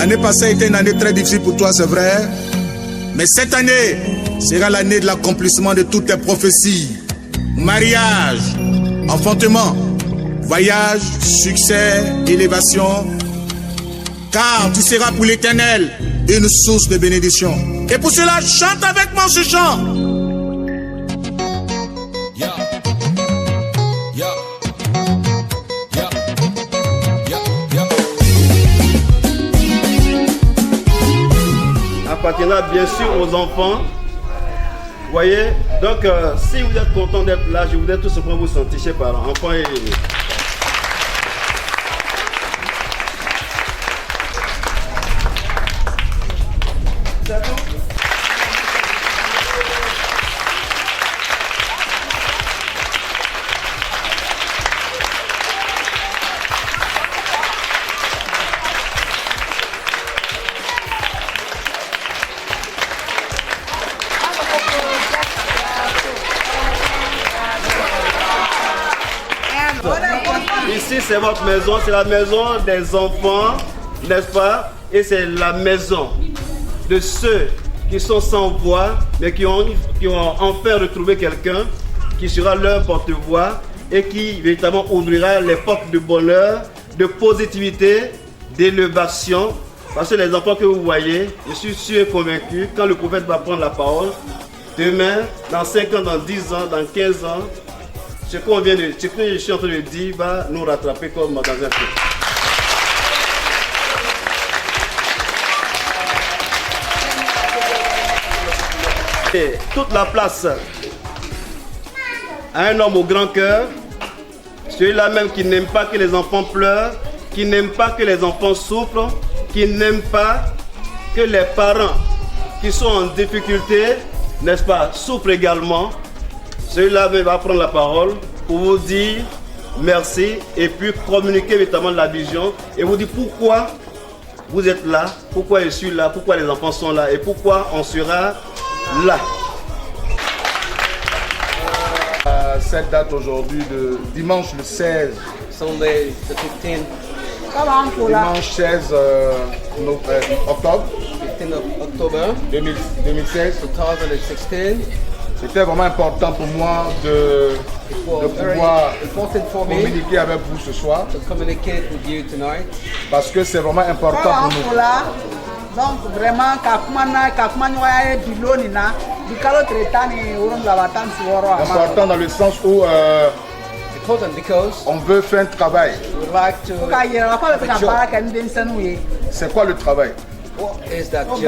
L'année passée a été une année très difficile pour toi, c'est vrai. Mais cette année sera l'année de l'accomplissement de toutes tes prophéties. Mariage, enfantement, voyage, succès, élévation. Car tu seras pour l'Éternel une source de bénédiction. Et pour cela, chante avec moi ce chant. Appartiendra bien sûr aux enfants. Vous voyez, donc si vous êtes content d'être là, je voudrais tout simplement vous sentir par enfants et ici c'est votre maison, c'est la maison des enfants, n'est-ce pas? Et c'est la maison de ceux qui sont sans voix, mais qui ont enfin retrouvé quelqu'un qui sera leur porte-voix et qui véritablement ouvrira les portes de bonheur, de positivité, d'élévation. Parce que les enfants que vous voyez, je suis sûr et convaincu, quand le prophète va prendre la parole, demain, dans 5 ans, dans 10 ans, dans 15 ans, ce que je suis en train de dire va nous rattraper comme dans un film. Et toute la place à un homme au grand cœur, celui-là même qui n'aime pas que les enfants pleurent, qui n'aime pas que les enfants souffrent, qui n'aime pas que les parents qui sont en difficulté, n'est-ce pas, souffrent également. Celui-là va prendre la parole pour vous dire merci et puis communiquer notamment la vision et vous dire pourquoi vous êtes là, pourquoi je suis là, pourquoi les enfants sont là et pourquoi on sera là. Cette date aujourd'hui de dimanche le 16. Sunday the 15th. Dimanche 16 octobre 15th of October 2016. 2016. C'était vraiment important pour moi de pouvoir communiquer avec vous ce soir. To communicate with you tonight. Parce que c'est vraiment important pour nous. Donc vraiment, important dans le sens où on veut faire un travail. Like to c'est quoi le travail? What is that job?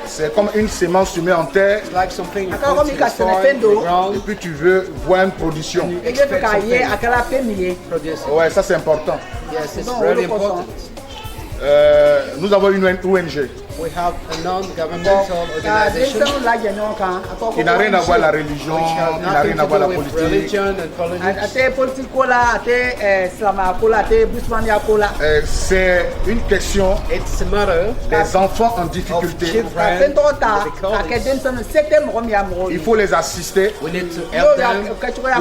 C'est comme une semence semée en terre. Like something you put in the soil, the ground. Et puis tu veux voir une production. Ouais, ça c'est important. Yes, it's really important. Nous avons une ONG. We have a non-governmental organization qui n'a rien à voir avec la religion, qui n'a rien à voir avec la politique. C'est une question des enfants en difficulté. Il faut les assister pour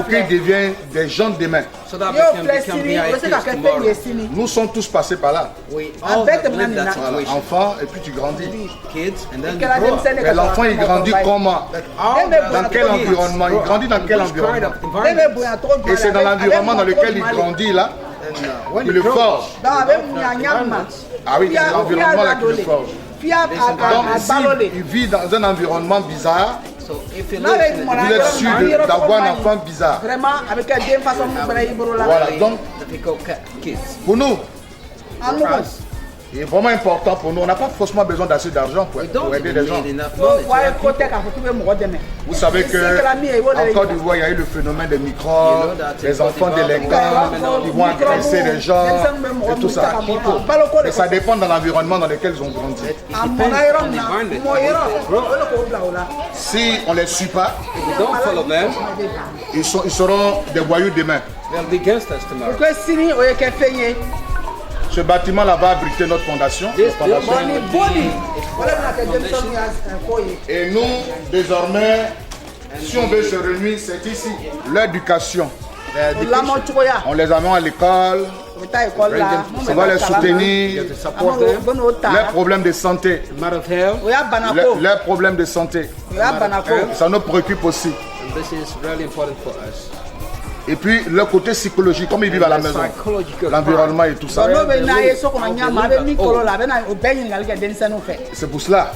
qu'ils deviennent des gens demain. Nous sommes tous passés par là. Enfants et puis tu grandis. Mais l'enfant il grandit comment? Dans quel environnement? Il grandit dans quel environnement? Et c'est dans l'environnement dans lequel il grandit là qu'il le forge. Ah oui, c'est l'environnement là qui le forge. Donc s'il vit dans un environnement bizarre, vous êtes sûr d'avoir un enfant bizarre. Voilà, donc pour nous, il est vraiment important pour nous. On n'a pas forcément besoin d'assez d'argent pour aider les gens. Vous savez qu'en Côte d'Ivoire, il y a eu le phénomène des microbes, les enfants délinquants qui vont agresser les gens et tout ça. Mais ça dépend de l'environnement dans lequel ils ont grandi. Si on ne les suit pas, ils seront des voyous demain. Ce bâtiment là va abriter notre fondation. Et nous, désormais, si on veut se réunir, c'est ici. L'éducation On les amène à l'école, on va les soutenir, leurs problèmes de santé, leurs problèmes de santé, ça nous préoccupe aussi. Et puis le côté psychologique, comme ils vivent à la maison, l'environnement et tout ça. C'est pour cela,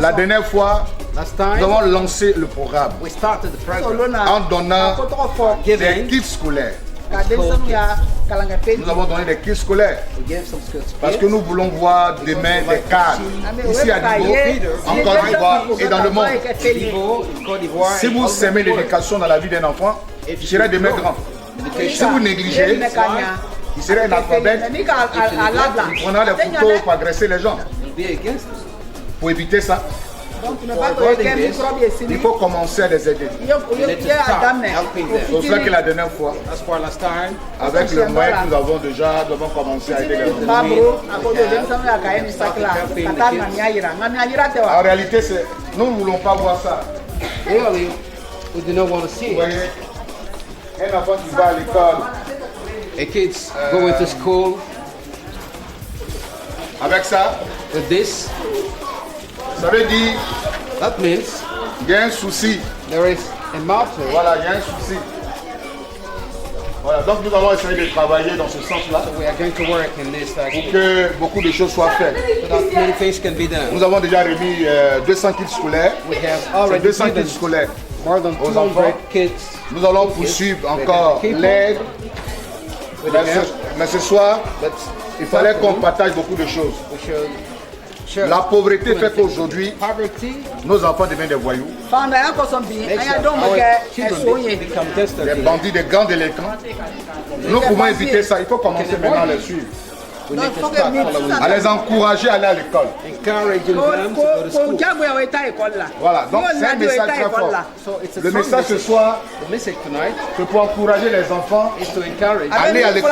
la dernière fois, nous avons lancé le programme en donnant des kits scolaires. Nous avons donné des kits scolaires parce que nous voulons voir demain des cadres ici à Divo, en Côte d'Ivoire et dans le monde. Si vous aimez l'éducation dans la vie d'un enfant, il serait demain grand. Si vous négligez, il serait un alphabète. Il prendra les couteaux pour agresser les gens. Pour éviter ça, il faut commencer à les aider. C'est pour ça que la dernière fois, avec le moyen que nous avons déjà, nous avons commencé à aider les gens. En réalité, nous ne voulons pas voir ça. We do not want to see Vous voyez, un enfant qui va à l'école, a kids going to school avec ça, with this. ça veut dire That means il y a un souci. there is a matter. Voilà, il y a un souci. Voilà, donc nous allons essayer de travailler dans ce sens-là We are going to work in this pour que beaucoup de choses soient faites. so that many things can be done. Nous avons déjà remis 200 kits scolaires. We have C'est already 200 given kits scolaires. more than aux 200 enfants. kids. Nous allons poursuivre encore l'aide. Mais ce soir, il fallait qu'on partage beaucoup de choses. We should share. La pauvreté fait qu'aujourd'hui, Poverty nos enfants deviennent des voyous, makes our children become des destitute. bandits, des grands délinquants. Nous pouvons éviter ça. Il faut commencer maintenant à les suivre, We need to start following à les encourager à aller à l'école. encouraging them to go to school. Voilà, donc c'est un message très fort. So it's a Le strong message ce soir, The message tonight c'est pour encourager les enfants is to encourage à aller à l'école.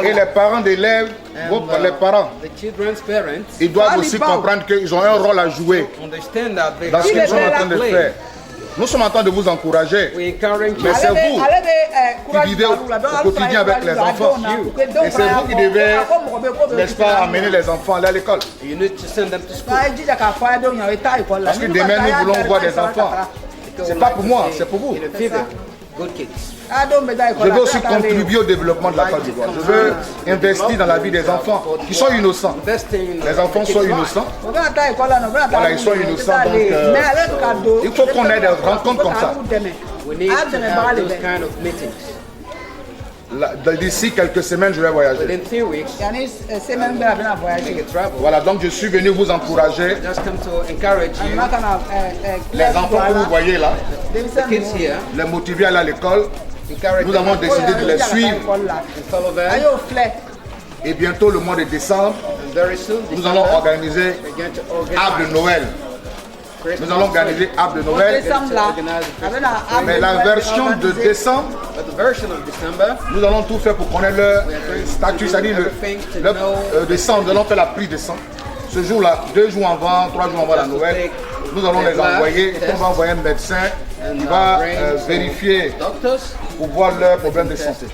Et les parents d'élèves, les parents, the children's parents ils doivent aussi comprendre qu'ils ont un rôle à jouer understand that they dans ce qu'ils sont en train de play. faire. Nous sommes en train de vous encourager. We encourage Mais you. c'est vous qui vivez au quotidien avec les enfants. Et c'est vous qui devez, n'est-ce pas, amener les enfants à aller à l'école. You need to send them to school. Parce que demain, nous voulons voir des enfants. C'est pas pour moi, c'est pour vous. In a fever, good kids. Je veux aussi contribuer au développement de la Côte d'Ivoire. Je veux investir dans la vie des enfants qui sont innocents. Investing in Les enfants kids' sont lives. innocents. Voilà, ils sont innocents. Donc, il faut qu'on ait des rencontres comme ça. We need to have those kind of meetings. D'ici quelques semaines, je vais voyager. Within 3 weeks, make a travel. Voilà, donc je suis venu vous encourager. Just come to encourage you. Les enfants que vous voyez là, The kids here, les motiver à aller à l'école. encourage Nous them avons décidé de les suivre. and follow them. Et bientôt, le mois de décembre, And very soon, nous allons organiser we're going to Arbre de organize Noël. Christmas. Nous allons organiser Arbre de Noël. Mais la version de décembre, But the version of December, nous allons tout faire pour qu'on ait leur statut, c'est-à-dire le décembre. Nous allons faire la prise de sang. Ce jour-là, 2 jours avant, 3 jours avant la Noël, nous allons les envoyer. Et on va envoyer un médecin qui va vérifier doctors pour voir leurs problèmes de santé.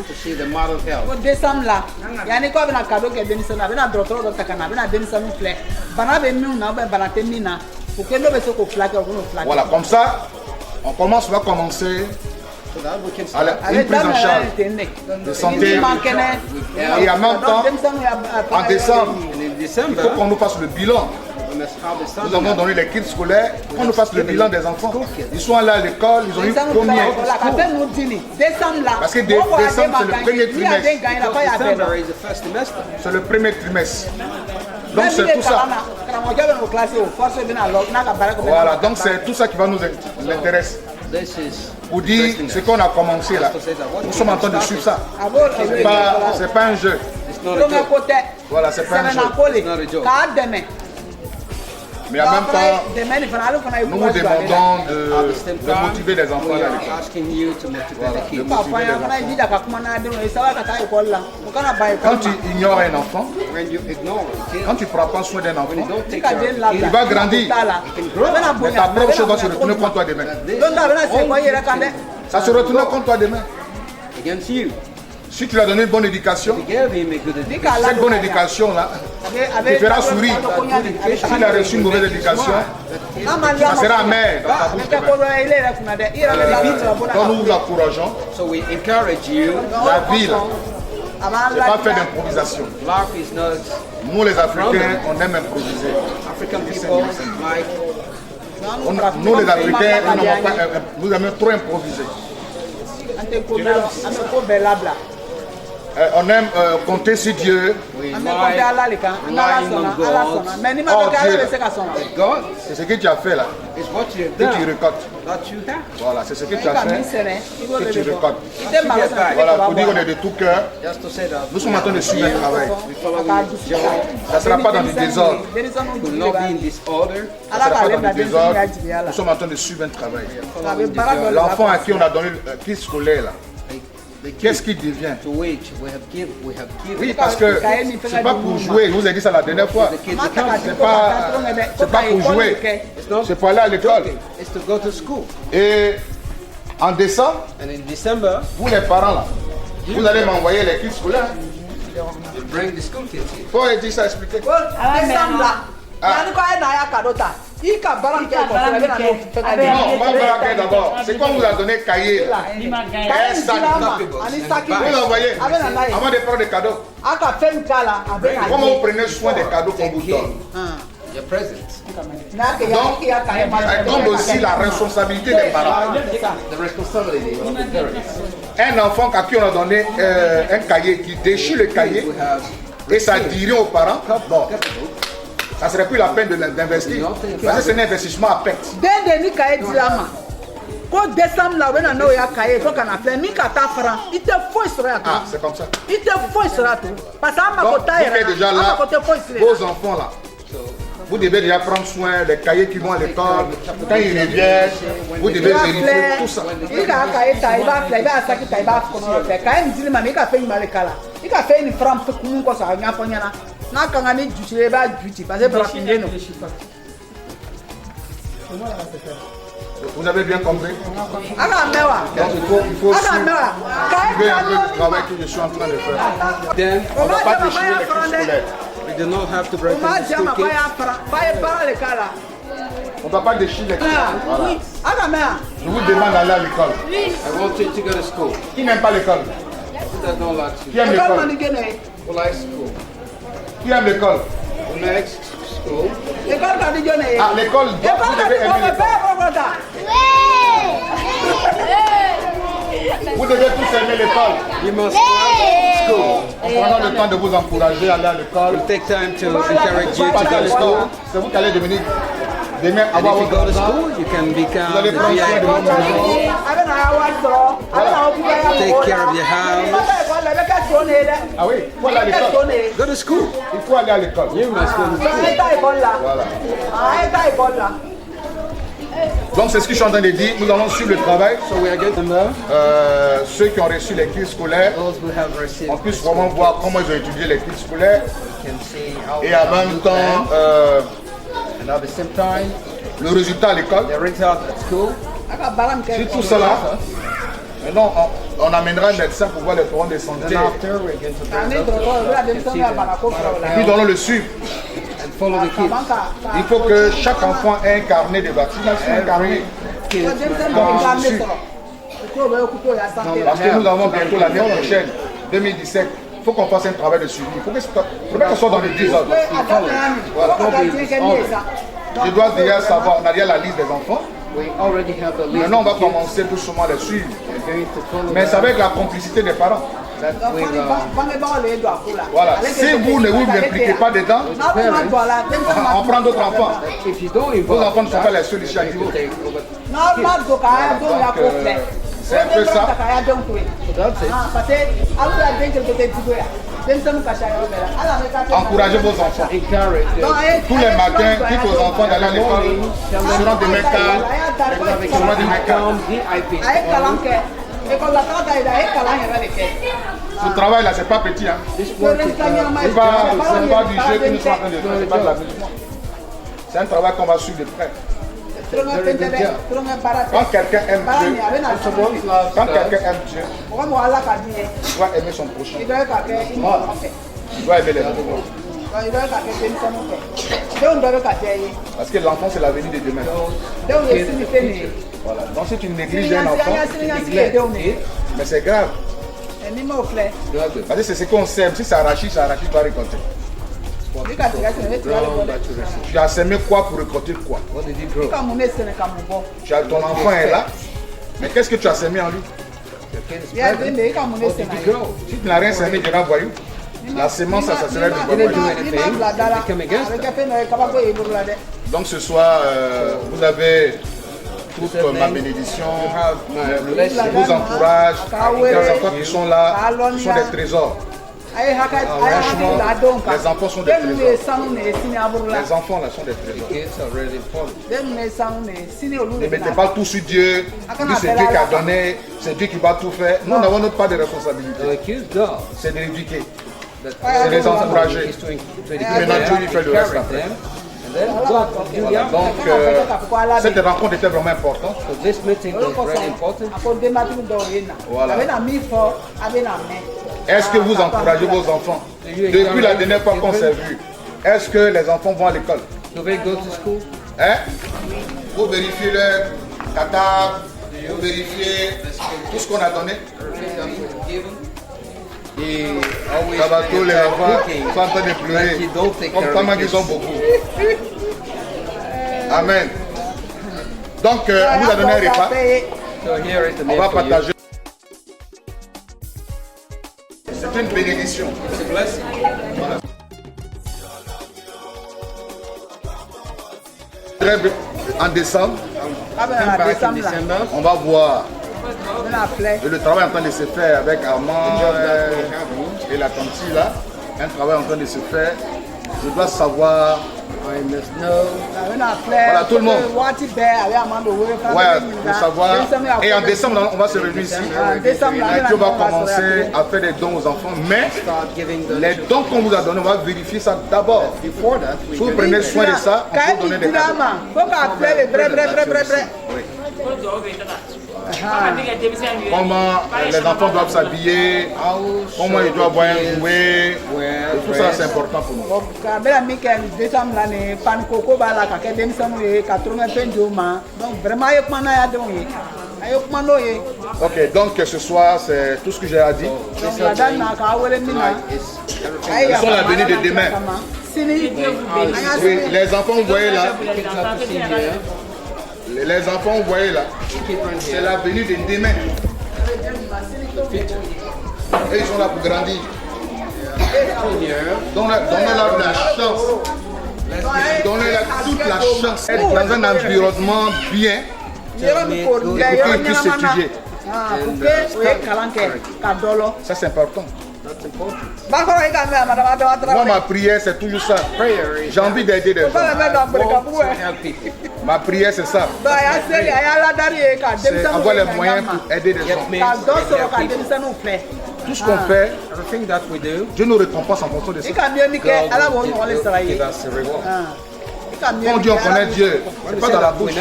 to see the model health. décembre là yanni ko bɛna cadeau kɛ denmisɛnnin a bɛna dɔgɔtɔrɔ dɔ ta ka na a bɛna denmisɛnninw filɛ bana bɛ min na bana tɛ min na pour que n'o bɛ se k'o fila kɛ o b'o fila kɛ. Voilà, comme ça, on va commencer So that we can à start. une prise en charge de santé. Et en même temps, en décembre, And in il December, faut qu'on nous fasse le bilan. we must have the Nous avons donné les kits scolaires, qu'on nous fasse le bilan des enfants. Ils sont allés à l'école, ils ont eu combien? Parce que décembre, c'est le premier trimestre. December is the first semester. C'est le premier trimestre. Donc c'est tout ça. Voilà, donc c'est tout ça qui va nous intéresser. This is Pour dire ce qu'on a commencé là. Nous sommes en train de suivre ça. C'est pas un jeu. it's not a joke. Voilà, c'est pas un jeu. Mais en même temps, nous vous demandons de motiver les enfants à l'école. Asking you to motivate the kids. Quand tu ignores un enfant, When you ignore a kid, quand tu ne prends pas soin d'un enfant, when you don't take care of the kid, il va grandir. Mais ta propre chose va se retourner contre toi demain. Ça se retourne contre toi demain. against you. Si tu lui as donné une bonne éducation, You gave him a good education. cette bonne éducation-là te fera sourire. S'il a reçu une mauvaise éducation, ça sera amer dans ta bouche demain. Donc nous vous encourageons. So we encourage you. La vie, là, c'est pas fait d'improvisation. Life is not Nous les Africains, on aime improviser. African people like. Nous les Africains, nous aimons trop improviser. On aime compter sur Dieu. We relying on God. C'est ce que tu as fait là. Is what you have Que tu done. récoltes. That you have. Voilà, c'est ce que tu as fait. Que tu récoltes. Voilà, pour dire qu'on est de tout cœur. Just to say that Nous sommes en train de suivre un travail. we follow with joy. Ça ne sera pas dans le désordre. Will not be in disorder. Ça ne sera pas dans le désordre. Nous sommes en train de suivre un travail. L'enfant à qui on a donné le kit scolaire là, qu'est-ce qu'il devient? To which we have given. Oui, parce que c'est pas pour jouer. Je vous ai dit ça la dernière fois. C'est pas pour jouer. C'est pour aller à l'école. It's to go to school. Et en décembre, And in December, vous les parents là, vous allez m'envoyer les kits scolaires. you bring the school kids here. Faut dire ça, expliquer. Non, Non, pas braquer d'abord. C'est quoi on vous a donné cahier là? Un sac. Vous l'envoyez avant de prendre des cadeaux. Comment vous prenez soin des cadeaux qu'on vous donne? Your presents. Donc, ça tombe aussi la responsabilité des parents. The responsibility of the parents. Un enfant à qui on a donné un cahier qui déchire le cahier We have et ça dirait aux parents, bon, ça serait plus la peine d'investir. Parce que c'est un investissement à perte. Ko décembre là, on a noé à cahier, faut qu'on a fait 1400 francs. Il te faut sur la Ah, c'est comme ça. Il te faut sur la tout. Parce que ma Donc, côté vous êtes déjà là, vos enfants là. Vous devez déjà prendre soin des cahiers qui vont à l'école. Quand ils reviennent, vous devez vérifier tout ça. Il a cahier taille va faire, il va ça qui taille va faire. Quand il dit mais il a fait une malekala. Il a fait une franc pour nous comme ça, on a fait na. Na quand on a dit tu vas duty parce que pour finir non. Vous avez bien compris? Alors mewa. Donc il faut Alors suivre mewa. un peu le travail que je suis en train de faire. then On ne va pas déchirer les kits scolaires. we do not have to break Ma the dia school ma kids. pas le cas là. On ne va pas déchirer les kits scolaires. Voilà. Alors mewa. Je vous demande d'aller à l'école. I want you to go to school. Qui n'aime pas l'école? Who does not like Qui school? aime École l'école? manigene. Who likes school? Qui aime l'école? Who likes school? École manigene. Ah, l'école, vous devez aimer l'école. Vous devez tous aimer l'école. You must like school. On prendra le temps de vous encourager à aller à l'école. Take time to encourage you Pas to à go to l'école, school. c'est vous qui allez devenir demain And avoir if you votre go to argent. school, you can become allez prendre soin de votre maison. take care of your house. Ah oui, il faut aller à l'école. Go to school. Il faut aller à l'école. You must go to school. Voilà. Donc c'est ce que je suis en train de dire. Nous allons suivre le travail. So we are going to know Ceux qui ont reçu les kits scolaires, those who have received. on puisse vraiment voir comment ils ont étudié les kits scolaires. Can see how Et en même temps, and at the same time, le résultat à l'école. the result at school. Sur tout cela, maintenant on amènera un médecin pour voir les problèmes de santé. Then after, we're going to bring Et puis nous allons le suivre. and follow the kids. Il faut que chaque enfant ait un carnet de vaccination, un carnet. Parce que nous avons bientôt l'année prochaine, 2017. Il faut qu'on fasse un travail de suivi. Il faut que ça soit dans les 10 ans. Je dois déjà savoir, on a déjà la liste des enfants. We already have the list. Maintenant, on va commencer doucement à les suivre. We're going to follow Mais c'est avec la complicité des parents. that with Voilà. Si vous ne vous impliquez pas dedans, on prend d'autres enfants. if you don't Vos involve enfants ne sont pas les seuls ici à you Kibo. take over. C'est un peu ça. Encouragez vos enfants. Tous les matins, dites aux enfants d'aller à l'école. Seront des mecs calmes. Seront des mecs calmes. Ce travail là, c'est pas petit. Hein. C'est pas du jeu que nous sommes en train de faire. C'est pas de la musique. C'est un travail qu'on va suivre de près. Quand quelqu'un aime Dieu, il doit aimer son prochain. Il doit aimer les enfants. Parce que l'enfant, c'est l'avenir de demain. Voilà. Donc si tu négliges un enfant, mais c'est grave. Parce que c'est ce qu'on sème. Si ça arrache, tu vas récolter. Tu as semé quoi pour récolter quoi? Tu as ton enfant est là, mais qu'est-ce que tu as semé en lui? Si tu n'as rien semé, tu n'as voyou. La sémence, ça serait de voyou. Donc ce soir, vous avez toute ma bénédiction. Je vous encourage. Les enfants qui sont là sont des trésors. Franchement, les enfants sont des trésors. Les enfants là sont des trésors. Ne mettez pas tout sur Dieu. Dieu, c'est Dieu qui a donné, c'est Dieu qui va tout faire. Nous n'avons notre part de responsabilité. C'est de l'éduquer. C'est de les encourager. Maintenant Dieu lui fait le reste après. Voilà, donc cette rencontre était vraiment importante. Voilà. Est-ce que vous encouragez vos enfants? Depuis la dernière fois qu'on s'est vu, est-ce que les enfants vont à l'école? Hein? Vous vérifiez leur cathare, vous vérifiez tout ce qu'on a donné. Ça va, tous les enfants sont en train de pleurer. Comme comment ils ont beaucoup. Amen. Donc, on vous a donné un repas. On va partager. C'est une bénédiction. Voilà. En décembre, on va voir. Et le travail est en train de se faire avec Armand et la tante là. Un travail en train de se faire. Je dois savoir. Voilà, tout le monde. Ouais, pour savoir. Et en décembre, on va se réunir ici. Et puis on va commencer à faire des dons aux enfants. Mais les dons qu'on vous a donnés, on va vérifier ça d'abord. Si vous prenez soin de ça, on peut donner des cadeaux. Comment les enfants doivent s'habiller, comment ils doivent boire un jouet, tout ça c'est important pour nous. Ok, donc ce soir c'est tout ce que j'ai à dire. Ils sont la venue de demain. Oui, les enfants, vous voyez là. Les enfants, vous voyez là, c'est la venue de demain. Et ils sont là pour grandir. Donnez-leur la chance. Donnez-leur toute la chance. Être dans un environnement bien pour qu'ils puissent étudier. Ça c'est important. Moi, ma prière, c'est toujours ça. J'ai envie d'aider des gens. Ma prière, c'est ça. C'est avoir les moyens pour aider des gens. Tout ce qu'on fait, Dieu nous récompense en fonction de ça. Quand Dieu, on connaît Dieu, c'est pas dans la bouche.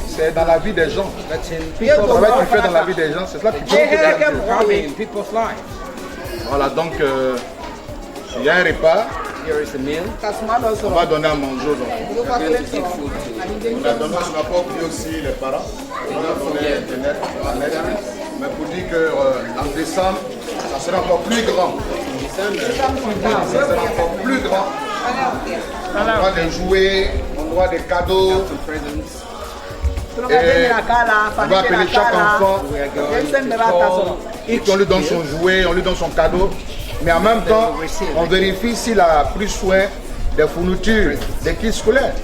C'est dans la vie des gens. Le travail que tu fais dans la vie des gens, c'est cela qui peut aider. Voilà, donc il y a un repas. On va donner à manger aux enfants. On a donné, on n'a pas oublié aussi les parents. On a donné Internet, mais pour dire qu'en décembre, ça sera encore plus grand. Ça sera encore plus grand. On aura des jouets, on aura des cadeaux. Et on va appeler chaque enfant. On lui donne son jouet, on lui donne son cadeau. Mais en même temps, on vérifie s'il a pris soin des fournitures, des kits scolaires.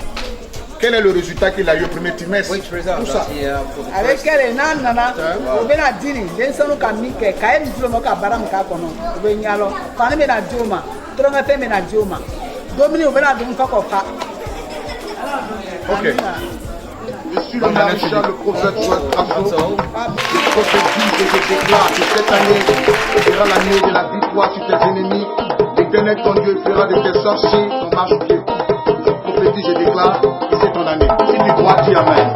Quel est le résultat qu'il a eu au premier trimestre? Which result Tout does ça. he have for the avec first? quel nana o bɛ na di nin denmisɛnninw ka min kɛ k'a ye nin dulon ka baara min k'a kɔnɔ o bɛ ɲalɔ fani bɛ na di o ma tulonkɛfɛn bɛ na di o ma domini o bɛ na dun fa kɔ fa. Ok. Je suis le maréchal, le prophète Joël Crasso. Je prophétise et je déclare que cette année sera l'année de la victoire sur tes ennemis. L'Éternel ton Dieu fera de tes sorciers ton marche-pied. Je prophétise, je déclare que c'est ton année. Si tu crois, dis Amen.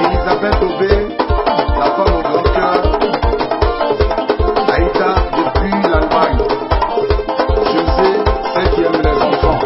Elisabeth Aubé, la femme au grand cœur, Aïda depuis l'Allemagne. José, celle qui aime les enfants.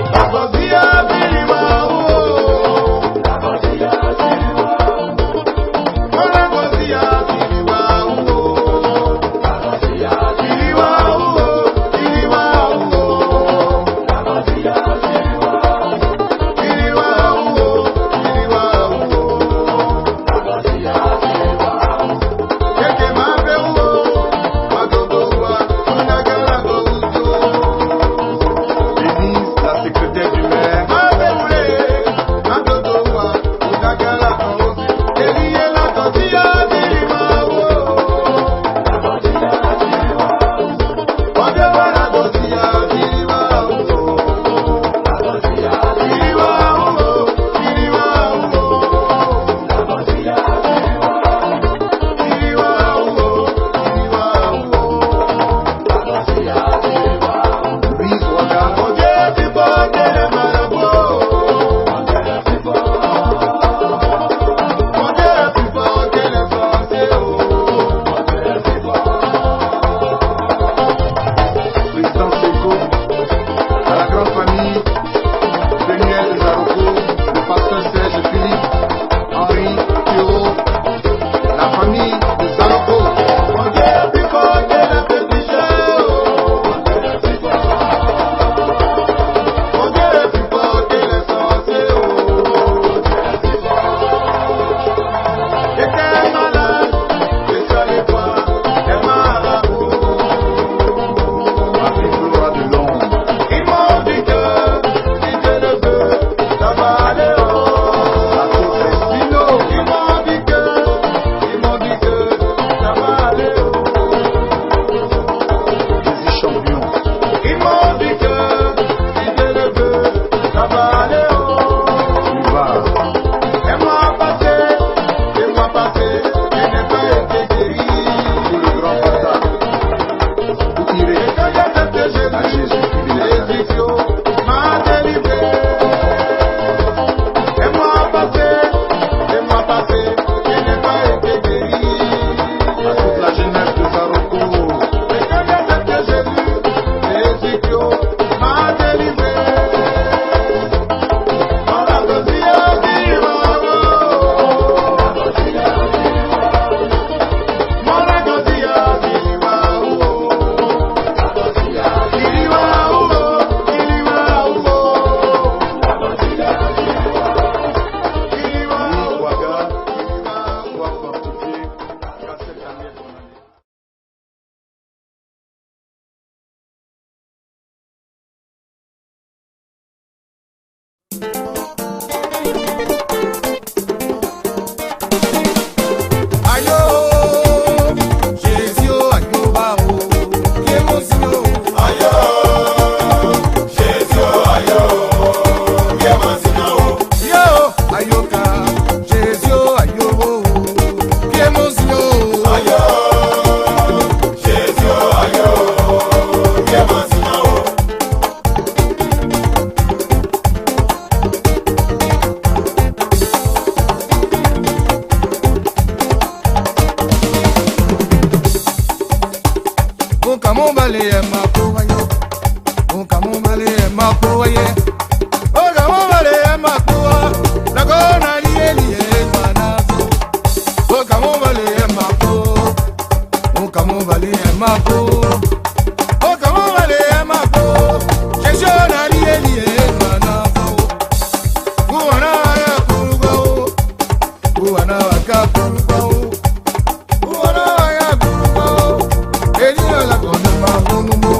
Ella la con el mago,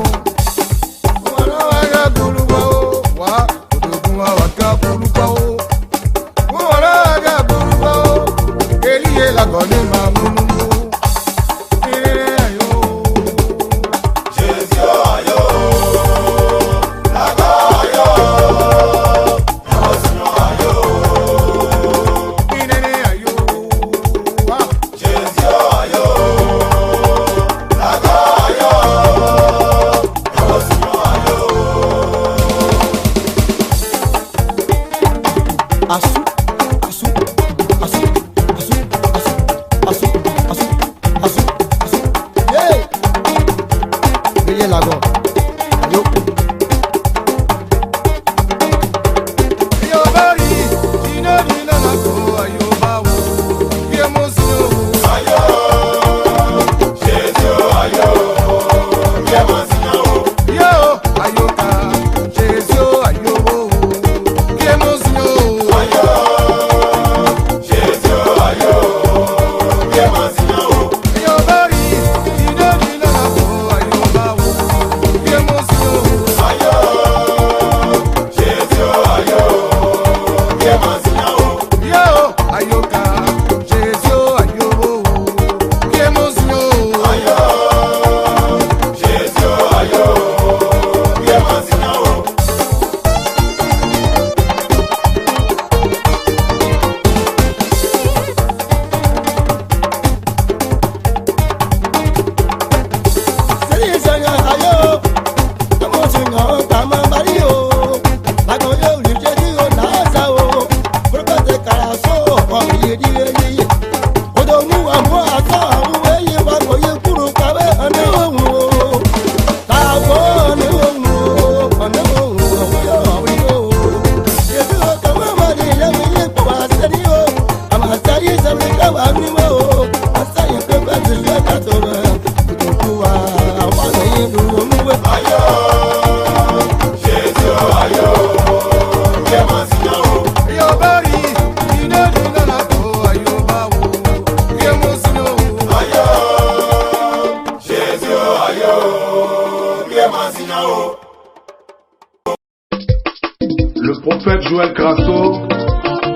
Le prophète Joël Grasso,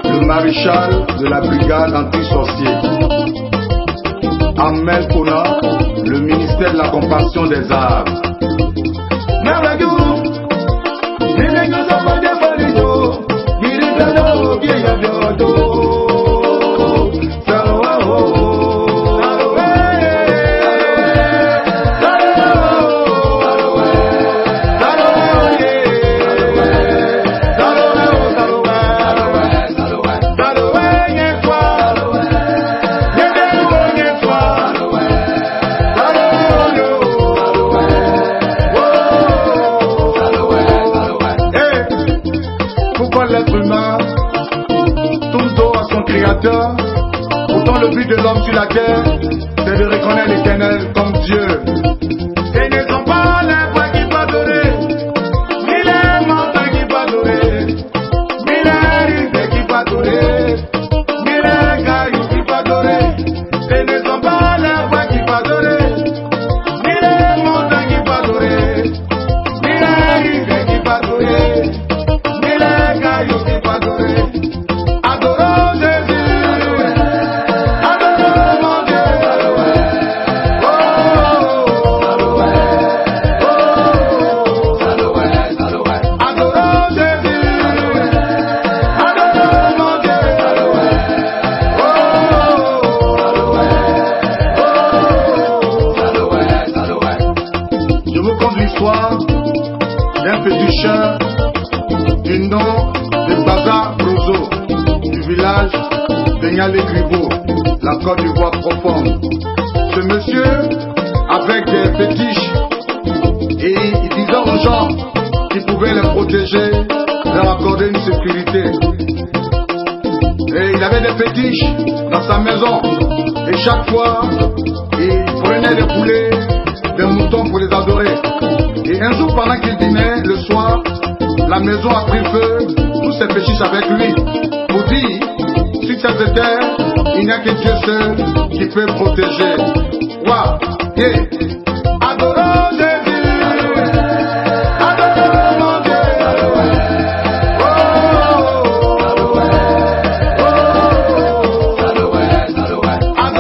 le maréchal de la brigade anti-sorcier. Amel Kona, le ministère de la compassion des arts. Pourtant le but de l'homme sur la terre, c'est de reconnaître l'Éternel comme Dieu. Ce ne sont pas les voix qui peuvent adorer, ni les montagnes qui peuvent adorer, ni les rivières qui peuvent adorer, ni les cailloux qui peuvent adorer. Ce ne sont pas les voix qui peuvent adorer, ni les montagnes qui peuvent adorer, ni les rivières qui peuvent adorer, ni les cailloux qui peuvent adorer. Adorons Jésus. D'un petit chien du nom de Baza Brozo, du village de Nialé-Gribo, la Côte d'Ivoire profonde. Ce monsieur, avec des fétiches, et il disait aux gens qu'il pouvait les protéger, leur accorder une sécurité. Et il avait des fétiches dans sa maison, et chaque fois, il prenait des poulets, des moutons pour les adorer. Et un jour, pendant qu'il dînait, le soir, la maison a pris feu, tous ses fétiches avec lui. Pour dire, sur cette terre, il n'y a que Dieu seul qui peut protéger. Waouh! Yeah. Adorons Jésus! Adorons mon Dieu! Oh! Adorons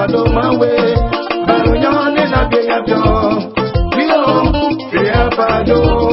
do my way. Baruyan in a big of your. Fear by you.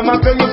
I'm